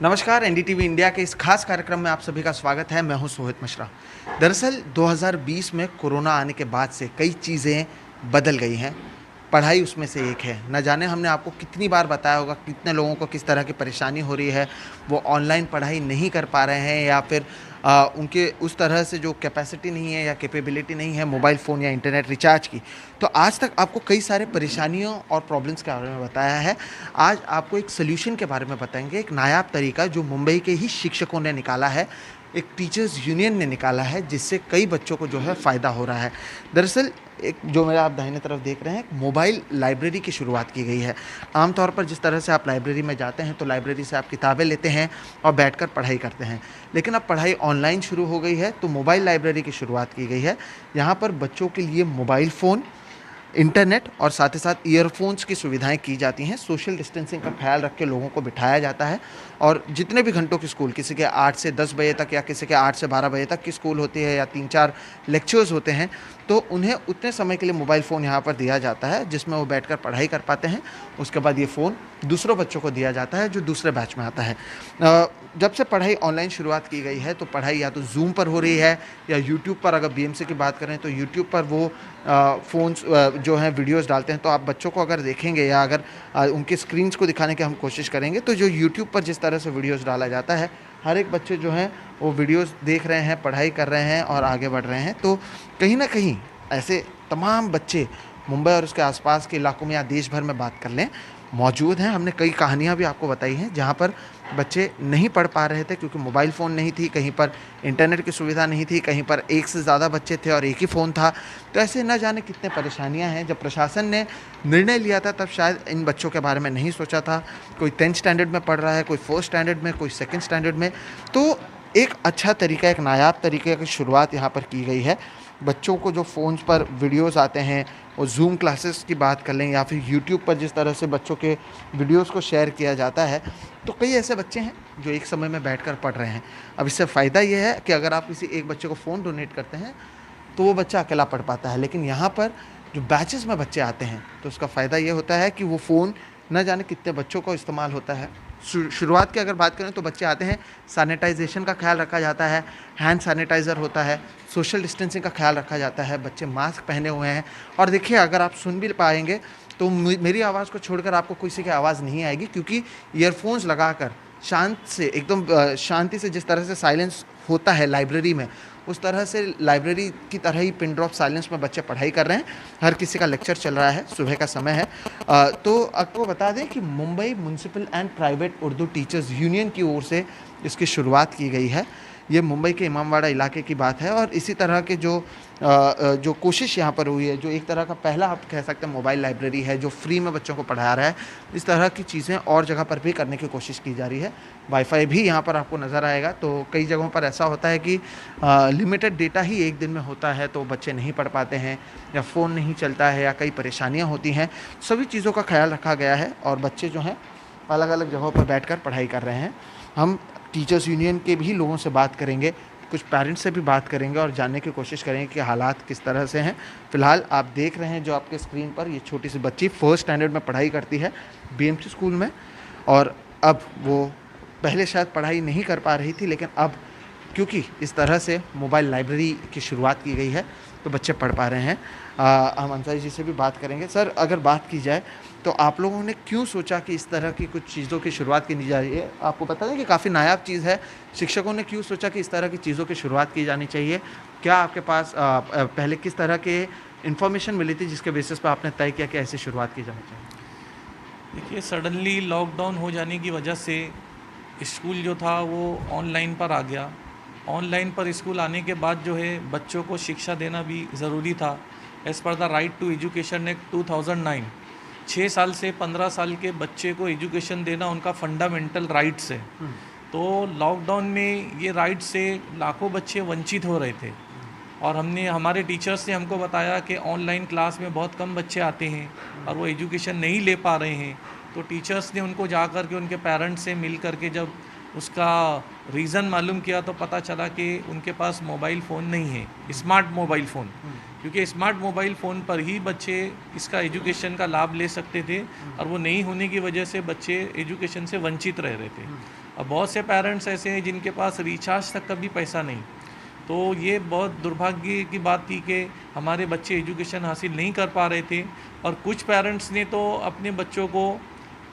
नमस्कार, NDTV India के इस खास कार्यक्रम में आप सभी का स्वागत है। मैं हूं सोहित मिश्रा। दरअसल 2020 में कोरोना आने के बाद से कई चीज़ें बदल गई हैं। पढ़ाई उसमें से एक है। न जाने हमने आपको कितनी बार बताया होगा, कितने लोगों को किस तरह की परेशानी हो रही है, वो ऑनलाइन पढ़ाई नहीं कर पा रहे हैं या फिर उनके उस तरह से जो कैपेसिटी नहीं है या कैपेबिलिटी नहीं है मोबाइल फ़ोन या इंटरनेट रिचार्ज की। तो आज तक आपको कई सारे परेशानियों और प्रॉब्लम्स के बारे में बताया है। आज आपको एक सॉल्यूशन के बारे में बताएँगे, एक नायाब तरीका जो मुंबई के ही शिक्षकों ने निकाला है, एक टीचर्स यूनियन ने निकाला है, जिससे कई बच्चों को जो है फ़ायदा हो रहा है। दरअसल एक जो मेरा आप दाहिने तरफ देख रहे हैं, एक मोबाइल लाइब्रेरी की शुरुआत की गई है। आमतौर पर जिस तरह से आप लाइब्रेरी में जाते हैं, तो लाइब्रेरी से आप किताबें लेते हैं और बैठकर पढ़ाई करते हैं। लेकिन अब पढ़ाई ऑनलाइन शुरू हो गई है, तो मोबाइल लाइब्रेरी की शुरुआत की गई है। यहाँ पर बच्चों के लिए मोबाइल फ़ोन, इंटरनेट और साथ ही साथ ईयरफ़ोन्स की सुविधाएँ की जाती हैं। सोशल डिस्टेंसिंग का ख़्याल रख के लोगों को बिठाया जाता है और जितने भी घंटों की स्कूल, किसी के 8 से 10 बजे तक या किसी के 8 से 12 बजे तक की स्कूल होती है या 3-4 लेक्चर्स होते हैं, तो उन्हें उतने समय के लिए मोबाइल फ़ोन यहाँ पर दिया जाता है, जिसमें वो बैठकर पढ़ाई कर पाते हैं। उसके बाद ये फ़ोन दूसरों बच्चों को दिया जाता है, जो दूसरे बैच में आता है। जब से पढ़ाई ऑनलाइन शुरुआत की गई है, तो पढ़ाई या तो ज़ूम पर हो रही है या यूट्यूब पर। अगर बीएमसी की बात करें, तो यूट्यूब पर वो फ़ोन्स जो हैं वीडियोज़ डालते हैं। तो आप बच्चों को अगर देखेंगे या अगर उनकी स्क्रीन्स को दिखाने की हम कोशिश करेंगे, तो जो यूट्यूब पर जिस तरह से वीडियोज़ डाला जाता है, हर एक बच्चे जो हैं वो वीडियोज़ देख रहे हैं, पढ़ाई कर रहे हैं और आगे बढ़ रहे हैं। तो कहीं न कहीं ऐसे तमाम बच्चे मुंबई और उसके आसपास के इलाकों में या देश भर में बात कर लें, मौजूद हैं। हमने कई कहानियाँ भी आपको बताई हैं, जहाँ पर बच्चे नहीं पढ़ पा रहे थे क्योंकि मोबाइल फ़ोन नहीं थी, कहीं पर इंटरनेट की सुविधा नहीं थी, कहीं पर एक से ज़्यादा बच्चे थे और एक ही फ़ोन था। तो ऐसे न जाने कितने परेशानियाँ हैं। जब प्रशासन ने निर्णय लिया था, तब शायद इन बच्चों के बारे में नहीं सोचा था। कोई 10th स्टैंडर्ड में पढ़ रहा है, कोई 1st स्टैंडर्ड में, कोई 2nd स्टैंडर्ड में। तो एक अच्छा तरीका, एक नायाब तरीके की शुरुआत यहाँ पर की गई है। बच्चों को जो फ़ोन्स पर वीडियोज़ आते हैं, और ज़ूम क्लासेस की बात कर लें या फिर यूट्यूब पर जिस तरह से बच्चों के वीडियोज़ को शेयर किया जाता है, तो कई ऐसे बच्चे हैं जो एक समय में बैठकर पढ़ रहे हैं। अब इससे फ़ायदा ये है कि अगर आप किसी एक बच्चे को फ़ोन डोनेट करते हैं, तो वो बच्चा अकेला पढ़ पाता है। लेकिन यहाँ पर जो बैचेज़ में बच्चे आते हैं, तो उसका फ़ायदा ये होता है कि वो फ़ोन न जाने कितने बच्चों को इस्तेमाल होता है। शुरुआत की अगर बात करें, तो बच्चे आते हैं, सैनिटाइज़ेशन का ख़्याल रखा जाता है, हैंड सैनिटाइज़र होता है, सोशल डिस्टेंसिंग का ख़्याल रखा जाता है, बच्चे मास्क पहने हुए हैं। और देखिए, अगर आप सुन भी पाएँगे, तो मेरी आवाज़ को छोड़कर आपको किसी की आवाज़ नहीं आएगी, क्योंकि ईयरफ़ोन्स लगाकर शांत से एकदम शांति से, जिस तरह से साइलेंस होता है लाइब्रेरी में, उस तरह से लाइब्रेरी की तरह ही पिन ड्रॉप साइलेंस में बच्चे पढ़ाई कर रहे हैं। हर किसी का लेक्चर चल रहा है, सुबह का समय है। तो आपको बता दें कि Mumbai municipal and private Urdu teachers union की ओर से इसकी शुरुआत की गई है। ये मुंबई के इमामबाड़ा इलाके की बात है और इसी तरह के जो कोशिश यहाँ पर हुई है, जो एक तरह का पहला आप कह सकते हैं मोबाइल लाइब्रेरी है, जो फ्री में बच्चों को पढ़ा रहा है। इस तरह की चीज़ें और जगह पर भी करने की कोशिश की जा रही है। वाईफ़ाई भी यहाँ पर आपको नज़र आएगा। तो कई जगहों पर ऐसा होता है कि लिमिटेड डेटा ही एक दिन में होता है, तो बच्चे नहीं पढ़ पाते हैं या फ़ोन नहीं चलता है या कई परेशानियाँ होती हैं। सभी चीज़ों का ख़्याल रखा गया है और बच्चे जो हैं अलग-अलग जगहों पर बैठकर पढ़ाई कर रहे हैं। हम टीचर्स यूनियन के भी लोगों से बात करेंगे, कुछ पेरेंट्स से भी बात करेंगे और जानने की कोशिश करेंगे कि हालात किस तरह से हैं। फ़िलहाल आप देख रहे हैं जो आपके स्क्रीन पर, ये छोटी सी बच्ची 1st स्टैंडर्ड में पढ़ाई करती है बीएमसी स्कूल में। और अब वो पहले शायद पढ़ाई नहीं कर पा रही थी, लेकिन अब क्योंकि इस तरह से मोबाइल लाइब्रेरी की शुरुआत की गई है, तो बच्चे पढ़ पा रहे हैं। हम अंसारी जी से भी बात करेंगे। सर, अगर बात की जाए, तो आप लोगों ने क्यों सोचा कि इस तरह की कुछ चीज़ों की शुरुआत की जा रही है? आपको पता है कि काफ़ी नायाब चीज़ है। शिक्षकों ने क्यों सोचा कि इस तरह की चीज़ों की शुरुआत की जानी चाहिए? क्या आपके पास पहले किस तरह के इन्फॉर्मेशन मिली थी जिसके बेसिस पे आपने तय किया कि ऐसी शुरुआत की जानी चाहिए? देखिए, सडनली लॉकडाउन हो जाने की वजह से स्कूल जो था वो ऑनलाइन पर आ गया। ऑनलाइन पर स्कूल आने के बाद जो है बच्चों को शिक्षा देना भी ज़रूरी था। As per the right to education act 2009, 6 साल से 15 साल के बच्चे को एजुकेशन देना उनका फंडामेंटल राइट्स है। तो लॉकडाउन में ये राइट से लाखों बच्चे वंचित हो रहे थे और हमारे टीचर्स ने हमको बताया कि ऑनलाइन क्लास में बहुत कम बच्चे आते हैं और वो एजुकेशन नहीं ले पा रहे हैं। तो टीचर्स ने उनको जा कर के उनके पेरेंट्स से मिल कर के जब उसका रीज़न मालूम किया, तो पता चला कि उनके पास मोबाइल फ़ोन नहीं है, स्मार्ट मोबाइल फ़ोन। क्योंकि स्मार्ट मोबाइल फ़ोन पर ही बच्चे इसका एजुकेशन का लाभ ले सकते थे और वो नहीं होने की वजह से बच्चे एजुकेशन से वंचित रह रहे थे। अब बहुत से पेरेंट्स ऐसे हैं जिनके पास रिचार्ज तक का भी पैसा नहीं। तो ये बहुत दुर्भाग्य की बात थी कि हमारे बच्चे एजुकेशन हासिल नहीं कर पा रहे थे, और कुछ पेरेंट्स ने तो अपने बच्चों को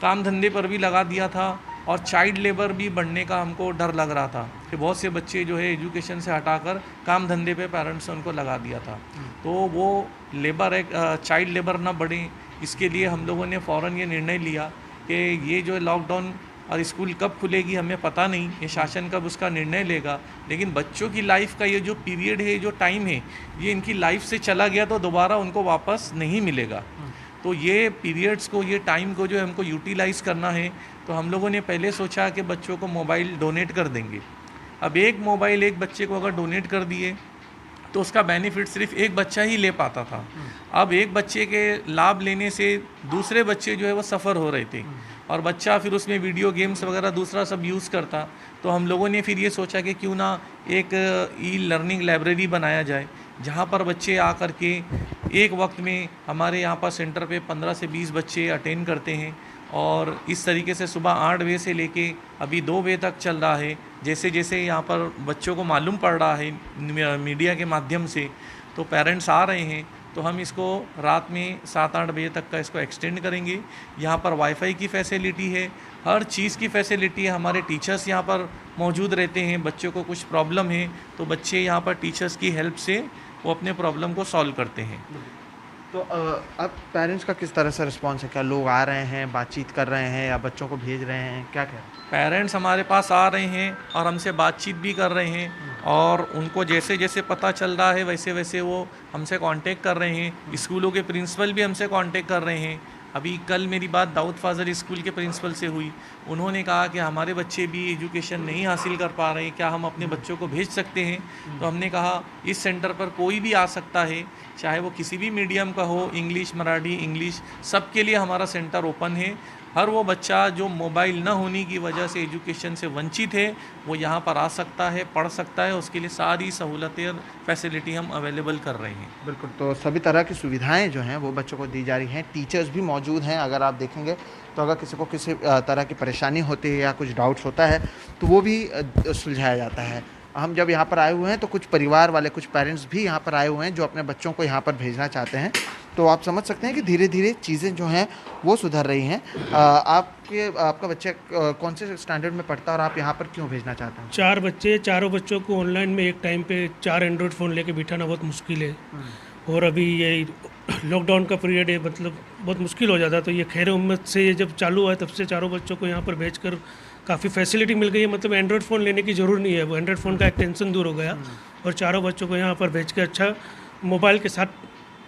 काम धंधे पर भी लगा दिया था, और चाइल्ड लेबर भी बढ़ने का हमको डर लग रहा था कि बहुत से बच्चे जो है एजुकेशन से हटाकर काम धंधे पे पेरेंट्स ने उनको लगा दिया था। तो वो लेबर एक चाइल्ड लेबर ना बढ़े, इसके लिए हम लोगों ने फ़ौरन ये निर्णय लिया कि ये जो लॉकडाउन और स्कूल कब खुलेगी हमें पता नहीं, ये शासन कब उसका निर्णय लेगा, लेकिन बच्चों की लाइफ का ये जो पीरियड है, जो टाइम है, ये इनकी लाइफ से चला गया तो दोबारा उनको वापस नहीं मिलेगा। तो ये पीरियड्स को, ये टाइम को जो हमको यूटिलाइज़ करना है, तो हम लोगों ने पहले सोचा कि बच्चों को मोबाइल डोनेट कर देंगे। अब एक मोबाइल एक बच्चे को अगर डोनेट कर दिए तो उसका बेनिफिट सिर्फ एक बच्चा ही ले पाता था। अब एक बच्चे के लाभ लेने से दूसरे बच्चे जो है वो सफ़र हो रहे थे, और बच्चा फिर उसमें वीडियो गेम्स वगैरह दूसरा सब यूज़ करता। तो हम लोगों ने फिर ये सोचा कि क्यों ना एक ई लर्निंग लाइब्रेरी बनाया जाए, जहाँ पर बच्चे आ कर के एक वक्त में, हमारे यहाँ पर सेंटर पे 15 से 20 बच्चे अटेंड करते हैं, और इस तरीके से सुबह 8 बजे से लेके अभी 2 बजे तक चल रहा है। जैसे जैसे यहाँ पर बच्चों को मालूम पड़ रहा है मीडिया के माध्यम से, तो पेरेंट्स आ रहे हैं, तो हम इसको रात में 7-8 बजे तक का इसको एक्सटेंड करेंगे। यहाँ पर वाईफाई की फैसिलिटी है, हर चीज़ की फैसिलिटी है, हमारे टीचर्स यहाँ पर मौजूद रहते हैं। बच्चों को कुछ प्रॉब्लम है तो बच्चे यहाँ पर टीचर्स की हेल्प से वो अपने प्रॉब्लम को सॉल्व करते हैं। तो अब पेरेंट्स का किस तरह से रिस्पॉन्स है? क्या लोग आ रहे हैं, बातचीत कर रहे हैं, या बच्चों को भेज रहे हैं, क्या कह रहे हैं? पेरेंट्स हमारे पास आ रहे हैं और हमसे बातचीत भी कर रहे हैं, और उनको जैसे जैसे पता चल रहा है वैसे वैसे वो हमसे कांटेक्ट कर रहे हैं। स्कूलों के प्रिंसिपल भी हमसे कांटेक्ट कर रहे हैं। अभी कल मेरी बात दाऊद फाजर स्कूल के प्रिंसिपल से हुई, उन्होंने कहा कि हमारे बच्चे भी एजुकेशन नहीं हासिल कर पा रहे, क्या हम अपने बच्चों को भेज सकते हैं? तो हमने कहा इस सेंटर पर कोई भी आ सकता है, चाहे वो किसी भी मीडियम का हो, इंग्लिश, मराठी, इंग्लिश, सबके लिए हमारा सेंटर ओपन है। हर वो बच्चा जो मोबाइल न होने की वजह से एजुकेशन से वंचित है, वो यहाँ पर आ सकता है, पढ़ सकता है, उसके लिए सारी सहूलतें और फैसिलिटी हम अवेलेबल कर रहे हैं। बिल्कुल, तो सभी तरह की सुविधाएं जो हैं वो बच्चों को दी जा रही हैं। टीचर्स भी मौजूद हैं। अगर आप देखेंगे तो अगर किसी को किसी तरह की परेशानी होती है या कुछ डाउट्स होता है तो वो भी सुलझाया जाता है। हम जब यहाँ पर आए हुए हैं तो कुछ परिवार वाले, कुछ पेरेंट्स भी यहाँ पर आए हुए हैं जो अपने बच्चों को यहाँ पर भेजना चाहते हैं। तो आप समझ सकते हैं कि धीरे धीरे चीज़ें जो हैं वो सुधर रही हैं। आपका बच्चा कौन से स्टैंडर्ड में पढ़ता है और आप यहाँ पर क्यों भेजना चाहते हैं? 4 बच्चे, चारों बच्चों को ऑनलाइन में एक टाइम पे 4 एंड्रॉयड फ़ोन लेके बिठाना बहुत मुश्किल है। और अभी ये लॉकडाउन का पीरियड है, मतलब बहुत मुश्किल हो जाता है। तो ये खैर उम्मत से ये जब चालू हुआ है तब से चारों बच्चों को यहाँ पर भेजकर काफ़ी फैसिलिटी मिल गई है। मतलब एंड्रॉयड फ़ोन लेने की ज़रूरत नहीं है, वो एंड्रॉयड फ़ोन का एक टेंशन दूर हो गया, और चारों बच्चों को यहाँ पर भेज के अच्छा मोबाइल के साथ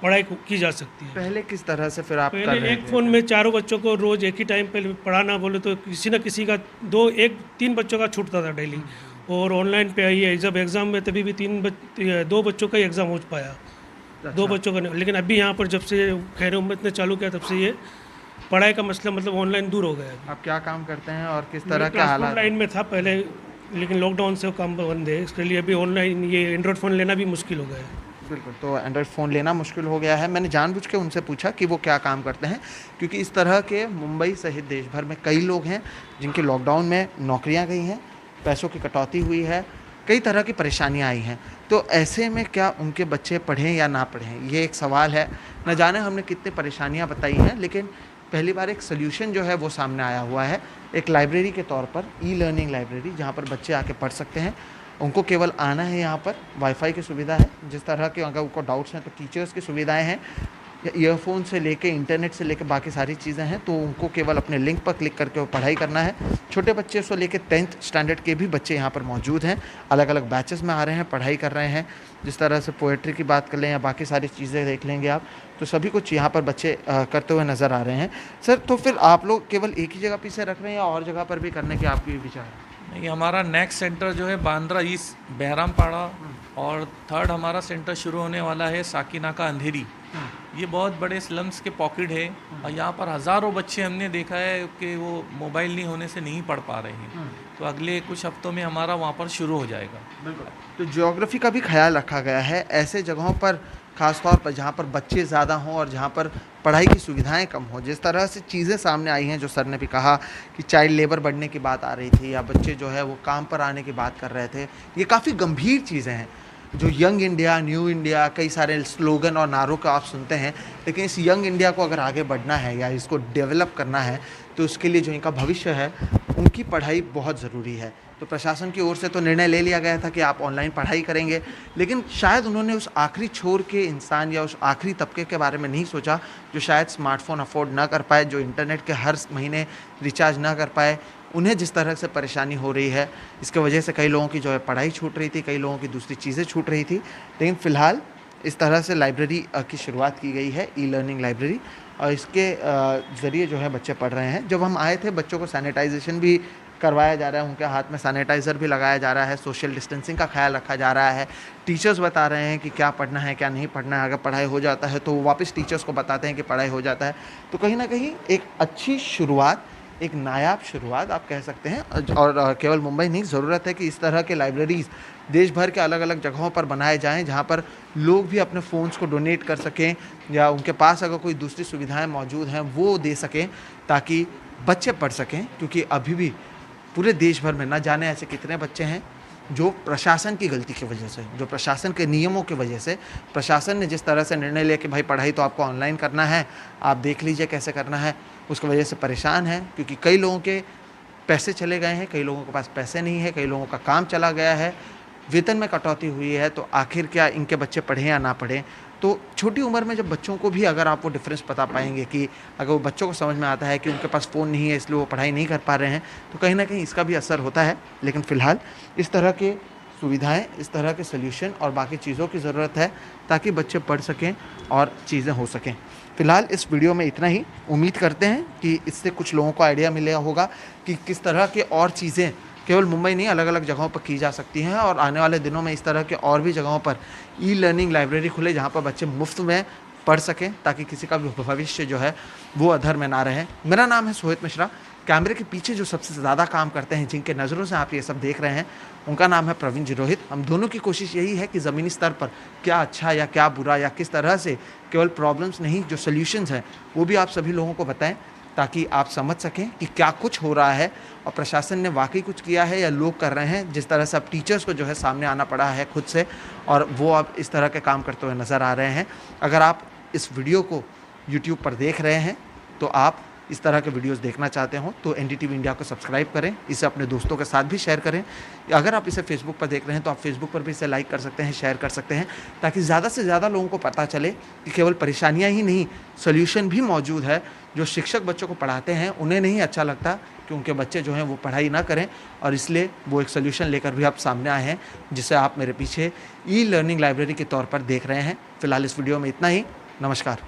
पढ़ाई की जा सकती है। पहले किस तरह से फिर आप कर पहले रहे एक थे? फ़ोन में चारों बच्चों को रोज़ एक ही टाइम पे पढ़ाना बोले तो किसी न किसी का 3 बच्चों का छूटता था डेली। और ऑनलाइन पे आई है, जब एग्ज़ाम में तभी भी 2 बच्चों का ही एग्ज़ाम हो पाया, 2 बच्चों का नहीं। लेकिन अभी यहाँ पर जब से खैर उम्मत ने चालू किया तब से ये पढ़ाई का मसला मतलब ऑनलाइन दूर हो गया है। आप क्या काम करते हैं और किस तरह के हालात? लाइन में था पहले, लेकिन लॉकडाउन से वो काम बंद है, इसके लिए अभी ऑनलाइन ये एंड्रॉयड फ़ोन लेना भी मुश्किल हो गया है। बिल्कुल, तो एंड्रॉयड फ़ोन लेना मुश्किल हो गया है। मैंने जानबूझ के उनसे पूछा कि वो क्या काम करते हैं, क्योंकि इस तरह के मुंबई सहित देश भर में कई लोग हैं जिनकी लॉकडाउन में नौकरियां गई हैं, पैसों की कटौती हुई है, कई तरह की परेशानियां आई हैं। तो ऐसे में क्या उनके बच्चे पढ़ें या ना पढ़ें, ये एक सवाल है। न जाने हमने कितनी परेशानियाँ बताई हैं, लेकिन पहली बार एक सल्यूशन जो है वो सामने आया हुआ है, एक लाइब्रेरी के तौर पर, ई लर्निंग लाइब्रेरी, जहाँ पर बच्चे आके पढ़ सकते हैं। उनको केवल आना है, यहाँ पर वाईफाई की सुविधा है, जिस तरह के अगर उनको डाउट्स हैं तो टीचर्स की सुविधाएं हैं, ईयरफोन से लेके इंटरनेट से लेके बाकी सारी चीज़ें हैं। तो उनको केवल अपने लिंक पर क्लिक करके वो पढ़ाई करना है। छोटे बच्चे से लेके 10th स्टैंडर्ड के भी बच्चे यहाँ पर मौजूद हैं, अलग अलग बैचेस में आ रहे हैं, पढ़ाई कर रहे हैं। जिस तरह से पोएट्री की बात कर लें या बाकी सारी चीज़ें देख लेंगे आप, तो सभी कुछ यहाँ पर बच्चे करते हुए नज़र आ रहे हैं। सर, तो फिर आप लोग केवल एक ही जगह पीछे रख रहे हैं या और जगह पर भी करने के आपकी विचार है? नहीं, हमारा नेक्स्ट सेंटर जो है बांद्रा ईस्ट बहरामपाड़ा, और थर्ड हमारा सेंटर शुरू होने वाला है साकिनाका अंधेरी। ये बहुत बड़े स्लम्स के पॉकेट है, और यहाँ पर हज़ारों बच्चे हमने देखा है कि वो मोबाइल नहीं होने से नहीं पढ़ पा रहे हैं। तो अगले कुछ हफ्तों में हमारा वहाँ पर शुरू हो जाएगा। बिल्कुल, तो ज्योग्राफी का भी ख्याल रखा गया है। ऐसे जगहों पर ख़ासतौर पर जहाँ पर बच्चे ज़्यादा हों और जहाँ पर पढ़ाई की सुविधाएं कम हों। जिस तरह से चीज़ें सामने आई हैं, जो सर ने भी कहा कि चाइल्ड लेबर बढ़ने की बात आ रही थी या बच्चे जो है वो काम पर आने की बात कर रहे थे, ये काफ़ी गंभीर चीज़ें हैं। जो यंग इंडिया, न्यू इंडिया, कई सारे स्लोगन और नारों का आप सुनते हैं, लेकिन इस यंग इंडिया को अगर आगे बढ़ना है या इसको डेवलप करना है तो उसके लिए जो इनका भविष्य है उनकी पढ़ाई बहुत ज़रूरी है। तो प्रशासन की ओर से तो निर्णय ले लिया गया था कि आप ऑनलाइन पढ़ाई करेंगे, लेकिन शायद उन्होंने उस आखिरी छोर के इंसान या उस आखिरी तबके के बारे में नहीं सोचा जो शायद स्मार्टफ़ोन अफोर्ड ना कर पाए, जो इंटरनेट के हर महीने रिचार्ज ना कर पाए। उन्हें जिस तरह से परेशानी हो रही है, इसकी वजह से कई लोगों की जो है पढ़ाई छूट रही थी, कई लोगों की दूसरी चीज़ें छूट रही थी। लेकिन फ़िलहाल इस तरह से लाइब्रेरी की शुरुआत की गई है, ई लर्निंग लाइब्रेरी, और इसके ज़रिए जो है बच्चे पढ़ रहे हैं। जब हम आए थे बच्चों को सैनिटाइजेशन भी करवाया जा रहा है, उनके हाथ में सैनिटाइज़र भी लगाया जा रहा है, सोशल डिस्टेंसिंग का ख्याल रखा जा रहा है। टीचर्स बता रहे हैं कि क्या पढ़ना है, क्या नहीं पढ़ना है। अगर पढ़ाई हो जाता है तो वो वापस टीचर्स को बताते हैं कि पढ़ाई हो जाता है। तो कहीं ना कहीं एक अच्छी शुरुआत, एक नायाब शुरुआत आप कह सकते हैं। और केवल मुंबई नहीं, ज़रूरत है कि इस तरह के लाइब्रेरीज़ देश भर के अलग अलग जगहों पर बनाए जाएं, जहां पर लोग भी अपने फ़ोन्स को डोनेट कर सकें या उनके पास अगर कोई दूसरी सुविधाएं मौजूद हैं वो दे सकें, ताकि बच्चे पढ़ सकें। क्योंकि अभी भी पूरे देश भर में न जाने ऐसे कितने बच्चे हैं जो प्रशासन की गलती की वजह से, जो प्रशासन के नियमों की वजह से, प्रशासन ने जिस तरह से निर्णय लिया कि भाई पढ़ाई तो आपको ऑनलाइन करना है, आप देख लीजिए कैसे करना है, उसकी वजह से परेशान हैं। क्योंकि कई लोगों के पैसे चले गए हैं, कई लोगों के पास पैसे नहीं है, कई लोगों का काम चला गया है, वेतन में कटौती हुई है। तो आखिर क्या इनके बच्चे पढ़ें या ना पढ़ें? तो छोटी उम्र में जब बच्चों को भी अगर आप वो डिफरेंस बता पाएंगे कि अगर वो बच्चों को समझ में आता है कि उनके पास फ़ोन नहीं है इसलिए वो पढ़ाई नहीं कर पा रहे हैं, तो कहीं ना कहीं इसका भी असर होता है। लेकिन फ़िलहाल इस तरह के सुविधाएं, इस तरह के सल्यूशन और बाकी चीज़ों की ज़रूरत है ताकि बच्चे पढ़ सकें और चीज़ें हो सकें। फ़िलहाल इस वीडियो में इतना ही। उम्मीद करते हैं कि इससे कुछ लोगों को आइडिया मिला होगा कि किस तरह के और चीज़ें केवल मुंबई नहीं, अलग अलग जगहों पर की जा सकती हैं। और आने वाले दिनों में इस तरह के और भी जगहों पर ई लर्निंग लाइब्रेरी खुले जहाँ पर बच्चे मुफ्त में पढ़ सकें, ताकि किसी का भी भविष्य जो है वो अधर में ना रहे। मेरा नाम है सोहित मिश्रा। कैमरे के पीछे जो सबसे ज़्यादा काम करते हैं, जिनके नज़रों से आप ये सब देख रहे हैं, उनका नाम है प्रवीण जी रोहित। हम दोनों की कोशिश यही है कि ज़मीनी स्तर पर क्या अच्छा या क्या बुरा या किस तरह से केवल प्रॉब्लम्स नहीं, जो सल्यूशंस हैं वो भी आप सभी लोगों को बताएं, ताकि आप समझ सकें कि क्या कुछ हो रहा है और प्रशासन ने वाकई कुछ किया है या लोग कर रहे हैं। जिस तरह से अब टीचर्स को जो है सामने आना पड़ा है खुद से, और वो अब इस तरह के काम करते हुए नज़र आ रहे हैं। अगर आप इस वीडियो को यूट्यूब पर देख रहे हैं तो आप इस तरह के वीडियोस देखना चाहते हो तो एनडीटीवी इंडिया को सब्सक्राइब करें, इसे अपने दोस्तों के साथ भी शेयर करें। अगर आप इसे फेसबुक पर देख रहे हैं तो आप फेसबुक पर भी इसे लाइक कर सकते हैं, शेयर कर सकते हैं, ताकि ज़्यादा से ज़्यादा लोगों को पता चले कि केवल परेशानियाँ ही नहीं, सोल्यूशन भी मौजूद है। जो शिक्षक बच्चों को पढ़ाते हैं उन्हें नहीं अच्छा लगता कि उनके बच्चे जो हैं वो पढ़ाई ना करें, और इसलिए वो एक सोल्यूशन लेकर भी आप सामने आए हैं, जिसे आप मेरे पीछे ई लर्निंग लाइब्रेरी के तौर पर देख रहे हैं। फ़िलहाल इस वीडियो में इतना ही। नमस्कार।